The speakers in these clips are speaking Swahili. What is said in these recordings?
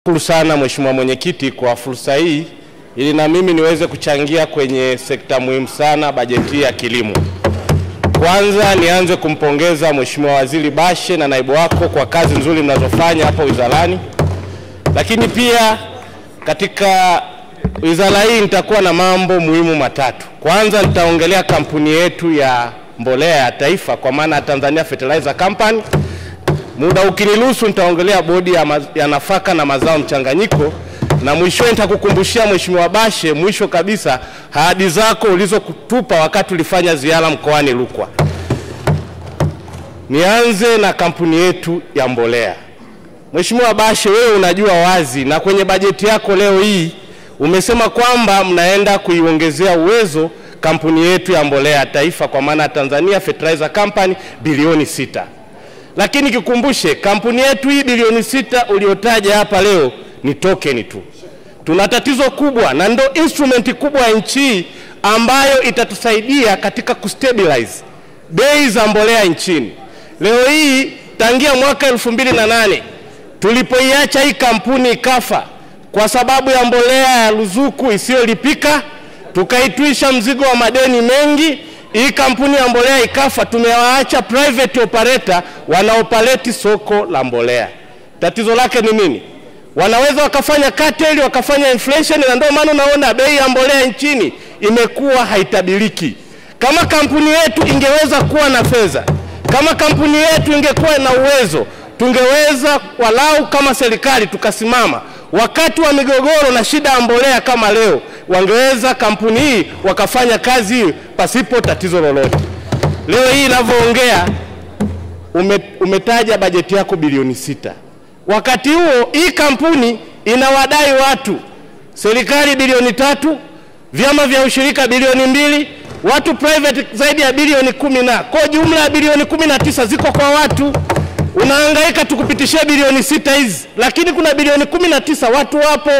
Shukuru sana Mheshimiwa Mwenyekiti kwa fursa hii ili na mimi niweze kuchangia kwenye sekta muhimu sana bajeti ya kilimo. Kwanza nianze kumpongeza Mheshimiwa Waziri Bashe na naibu wako kwa kazi nzuri mnazofanya hapa wizarani. Lakini pia katika wizara hii nitakuwa na mambo muhimu matatu. Kwanza nitaongelea kampuni yetu ya mbolea ya taifa kwa maana Tanzania Fertilizer Company. Muda ukiniruhusu nitaongelea bodi ya nafaka na mazao mchanganyiko, na mwisho nitakukumbushia Mheshimiwa Bashe mwisho kabisa ahadi zako ulizokutupa wakati ulifanya ziara mkoani Rukwa. Nianze na kampuni yetu ya mbolea. Mheshimiwa Bashe, wewe unajua wazi na kwenye bajeti yako leo hii umesema kwamba mnaenda kuiongezea uwezo kampuni yetu ya mbolea ya taifa kwa maana Tanzania Fertilizer Company bilioni 6. Lakini kikumbushe kampuni yetu hii bilioni 6 uliotaja hapa leo ni token tu. Tuna tatizo kubwa na ndo instrument kubwa ya nchi ambayo itatusaidia katika kustabilize bei za mbolea nchini. Leo hii tangia mwaka 2008 tulipoiacha hii kampuni ikafa kwa sababu ya mbolea ya ruzuku isiyolipika, tukaitwisha mzigo wa madeni mengi. Hii kampuni ya mbolea ikafa, tumewaacha private operator wanaoperate soko la mbolea. Tatizo lake ni nini? Wanaweza wakafanya cartel, wakafanya inflation, na ndio maana unaona bei ya mbolea nchini imekuwa haitabiliki. Kama kampuni yetu ingeweza kuwa na fedha, kama kampuni yetu ingekuwa na uwezo, tungeweza walau kama serikali tukasimama wakati wa migogoro na shida ya mbolea kama leo, wangeweza kampuni hii wakafanya kazi hii pasipo tatizo lolote. Leo hii ninavyoongea umetaja bajeti yako bilioni 6. Wakati huo hii kampuni inawadai watu, serikali bilioni 3, vyama vya ushirika bilioni 2, watu private zaidi ya bilioni 10, na kwa jumla ya bilioni 19 ziko kwa watu. Unahangaika tukupitishia bilioni 6 hizi, lakini kuna bilioni 19 watu wapo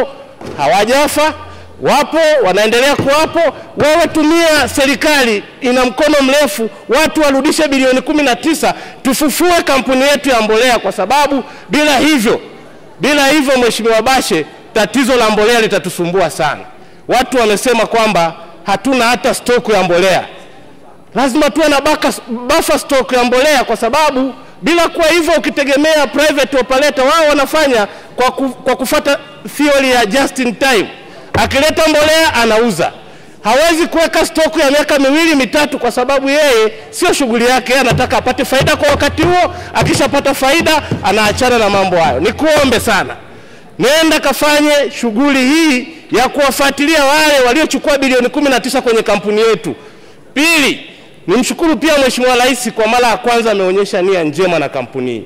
hawajafa, wapo wanaendelea kuwapo. Wewe tumia, serikali ina mkono mrefu, watu warudishe bilioni 19 tufufue kampuni yetu ya mbolea, kwa sababu bila hivyo Mheshimiwa Bashe tatizo la mbolea litatusumbua sana. Watu wamesema kwamba hatuna hata stock ya mbolea. Lazima tuwe na buffer stock ya mbolea, kwa sababu bila kwa hivyo ukitegemea private operator wao wanafanya kwa kufuata theory ya just in time. Akileta mbolea anauza. Hawezi kuweka stock ya miaka 2-3 kwa sababu yeye sio shughuli yake, anataka apate faida kwa wakati huo. Akishapata faida anaachana na mambo hayo. Nikuombe sana, nenda kafanye shughuli hii ya kuwafuatilia wale waliochukua bilioni 19 kwenye kampuni yetu. Pili, nimshukuru pia Mheshimiwa Rais kwa mara ya kwanza ameonyesha nia njema na kampuni hii.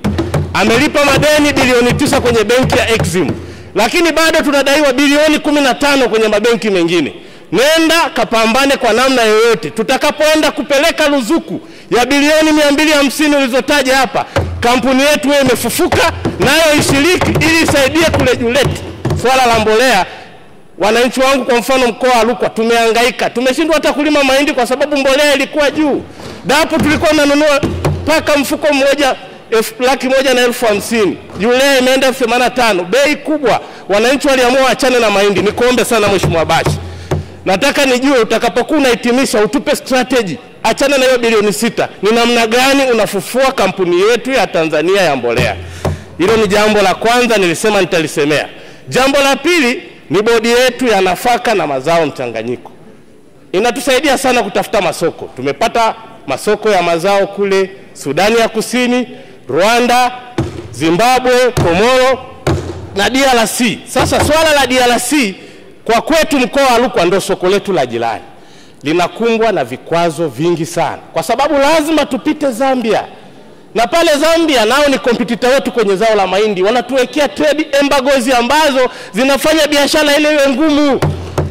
Amelipa madeni bilioni 9 kwenye benki ya Exim, lakini bado tunadaiwa bilioni 15 kwenye mabenki mengine. Nenda kapambane kwa namna yoyote. Tutakapoenda kupeleka ruzuku ya bilioni 250 ulizotaja hapa, kampuni yetu wewe imefufuka nayo ishiriki ili isaidie kuregulate swala la mbolea. Wananchi wangu kwa mfano mkoa wa Rukwa tumehangaika, tumeshindwa hata kulima mahindi kwa sababu mbolea ilikuwa juu. Dapo tulikuwa tunanunua paka mfuko mmoja 1,150,000, yule imeenda 85, bei kubwa. Wananchi waliamua achane na mahindi. Nikuombe sana Mheshimiwa Bashe, nataka nijue utakapokuwa unahitimisha utupe strategy, achana na hiyo bilioni 6, ni namna gani unafufua kampuni yetu ya Tanzania ya mbolea. Hilo ni jambo la kwanza, nilisema nitalisemea. Jambo la pili ni bodi yetu ya nafaka na mazao mchanganyiko. Inatusaidia sana kutafuta masoko. Tumepata masoko ya mazao kule Sudani ya Kusini, Rwanda, Zimbabwe, Komoro na DRC. Sasa swala la DRC kwa kwetu mkoa wa Rukwa ndio soko letu la jirani. Linakumbwa na vikwazo vingi sana kwa sababu lazima tupite Zambia. Na pale Zambia nao ni competitor wetu kwenye zao la mahindi. Wanatuwekea trade embargoes ambazo zinafanya biashara ile iwe ngumu.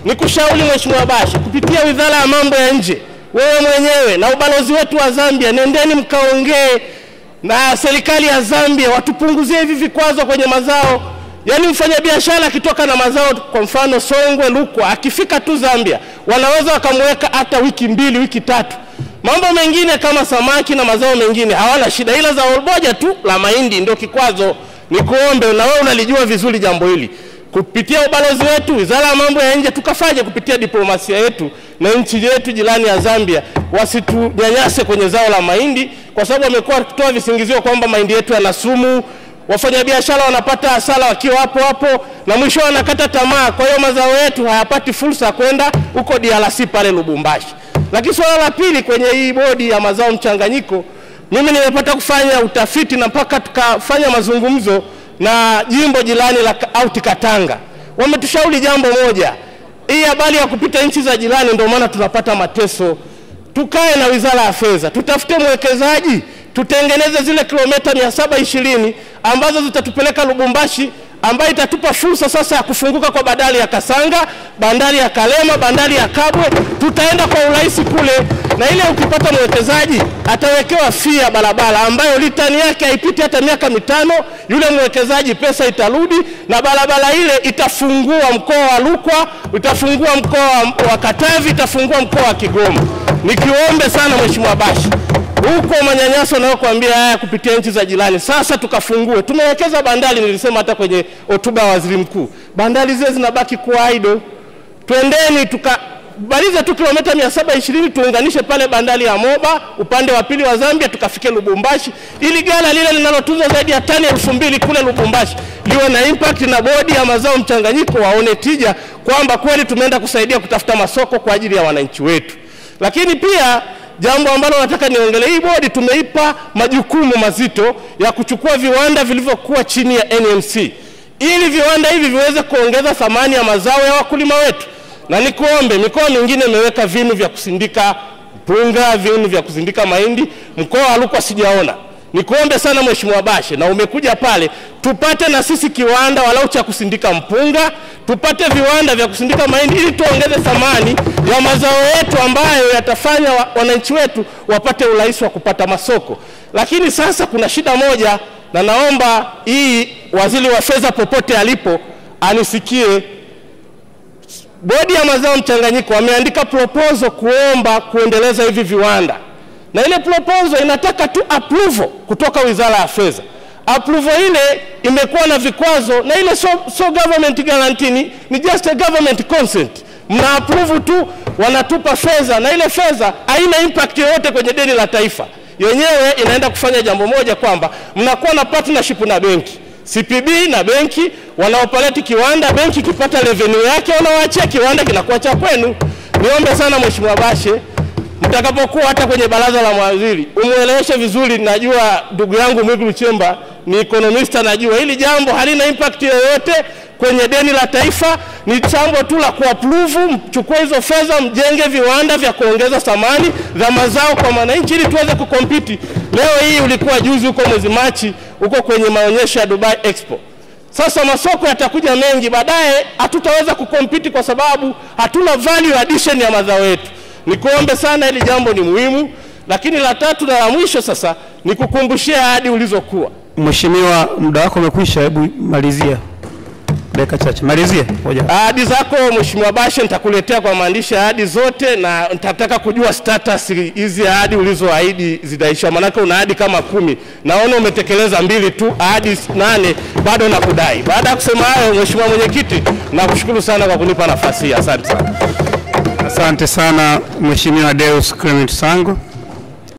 Nikushauri Mheshimiwa Bashe kupitia Wizara ya Mambo ya Nje, wewe mwenyewe na ubalozi wetu wa Zambia, nendeni mkaongee na serikali ya Zambia watupunguzie hivi vikwazo kwenye mazao. Yaani mfanya biashara akitoka na mazao kwa mfano Songwe, Rukwa, akifika tu Zambia wanaweza wakamweka hata wiki 2, wiki 3. Mambo mengine kama samaki na mazao mengine hawana shida, ila za moja tu la mahindi ndio kikwazo. Nikuombe, na wewe unalijua vizuri jambo hili, kupitia ubalozi wetu, Wizara ya Mambo ya Nje, tukafanye kupitia diplomasia yetu na nchi yetu jirani ya Zambia, wasitunyanyase kwenye zao la mahindi, kwa sababu wamekuwa kutoa visingizio kwamba mahindi yetu yana sumu. Wafanyabiashara wanapata hasara wakiwa hapo na mwisho wanakata tamaa. Kwa hiyo mazao yetu hayapati fursa kwenda huko DRC pale Lubumbashi. Lakini swala la pili, kwenye hii bodi ya mazao mchanganyiko, mimi nimepata kufanya utafiti na mpaka tukafanya mazungumzo na jimbo jirani la Auti Katanga. Wametushauri jambo moja, hii habari ya kupita nchi za jirani ndio maana tunapata mateso. Tukae na Wizara ya Fedha, tutafute mwekezaji, tutengeneze zile kilomita 720 ambazo zitatupeleka Lubumbashi, ambayo itatupa fursa sasa ya kufunguka kwa bandari ya Kasanga, bandari ya Kalema, bandari ya Kabwe. Tutaenda kwa urahisi kule, na ile ukipata mwekezaji atawekewa fee ya barabara ambayo litani yake haipiti hata miaka 5. Yule mwekezaji pesa itarudi, na barabara ile itafungua mkoa wa Rukwa, itafungua mkoa wa Katavi, itafungua mkoa wa Kigoma. Nikiombe sana Mheshimiwa Bashe, huko manyanyaso na kuambia haya kupitia nchi za jirani, sasa tukafungue. Tumewekeza bandari, nilisema hata kwenye hotuba ya Waziri Mkuu, bandari zile zinabaki kuwa idle. Twendeni tukabaliza tu kilomita 720, tuunganishe pale bandari ya Moba upande wa pili wa Zambia, tukafike Lubumbashi, ili gala lile linalotunza zaidi ya tani 2000 kule Lubumbashi liwe na impact, na bodi ya mazao mchanganyiko waone tija kwamba kweli tumeenda kusaidia kutafuta masoko kwa ajili ya wananchi wetu. Lakini pia jambo ambalo nataka niongelee, hii bodi tumeipa majukumu mazito ya kuchukua viwanda vilivyokuwa chini ya NMC, ili viwanda hivi viweze kuongeza thamani ya mazao ya wakulima wetu. Na nikuombe, mikoa mingine imeweka vinu vya kusindika mpunga, vinu vya kusindika mahindi, mkoa wa Rukwa sijaona. Nikuombe sana Mheshimiwa Bashe, na umekuja pale, tupate na sisi kiwanda walau cha kusindika mpunga, tupate viwanda vya kusindika mahindi, ili tuongeze thamani ya mazao yetu ambayo yatafanya wananchi wetu wapate urahisi wa kupata masoko. Lakini sasa kuna shida moja, na naomba hii Waziri wa Fedha popote alipo anisikie. Bodi ya mazao mchanganyiko wameandika proposal kuomba kuendeleza hivi viwanda, na ile proposal inataka tu approval kutoka Wizara ya Fedha. Approval ile imekuwa na vikwazo, na ile so government guarantee, ni just a government consent. Mna approve tu, wanatupa fedha, na ile fedha haina impact yoyote kwenye deni la taifa. Yenyewe inaenda kufanya jambo moja, kwamba mnakuwa na partnership na benki CPB na benki, wanaoperate kiwanda, benki kipata revenue yake wanawaachia kiwanda, kinakuwa cha kwenu. Niombe sana Mheshimiwa Bashe, mtakapokuwa hata kwenye baraza la mawaziri, umueleweshe vizuri. Najua ndugu yangu Mwigulu Chemba ni economist, najua hili jambo halina impact yoyote kwenye deni la taifa, ni jambo tu la kuapprove. Mchukue hizo fedha, mjenge viwanda vya kuongeza thamani za mazao kwa wananchi, ili tuweze kukompiti. Leo hii ulikuwa juzi huko mwezi Machi huko kwenye maonyesho ya Dubai Expo. Sasa masoko yatakuja mengi, baadaye hatutaweza kukompiti kwa sababu hatuna value addition ya mazao yetu. Nikuombe sana, hili jambo ni muhimu. Lakini la tatu na la mwisho sasa ni kukumbushia ahadi ulizokuwa. Mheshimiwa, muda wako umekwisha, hebu malizia. Dakika chache. Malizia. Ahadi zako Mheshimiwa Bashe nitakuletea kwa maandishi ahadi zote, na nitataka kujua status hizi ahadi ulizoahidi zitaisha. Maana una ahadi kama 10. Naona umetekeleza 2 tu, ahadi 8 bado nakudai. Baada ya kusema hayo, Mheshimiwa Mwenyekiti, nakushukuru sana kwa kunipa nafasi hii. Asante sana. Asante sana Mheshimiwa Deus Clement Sango.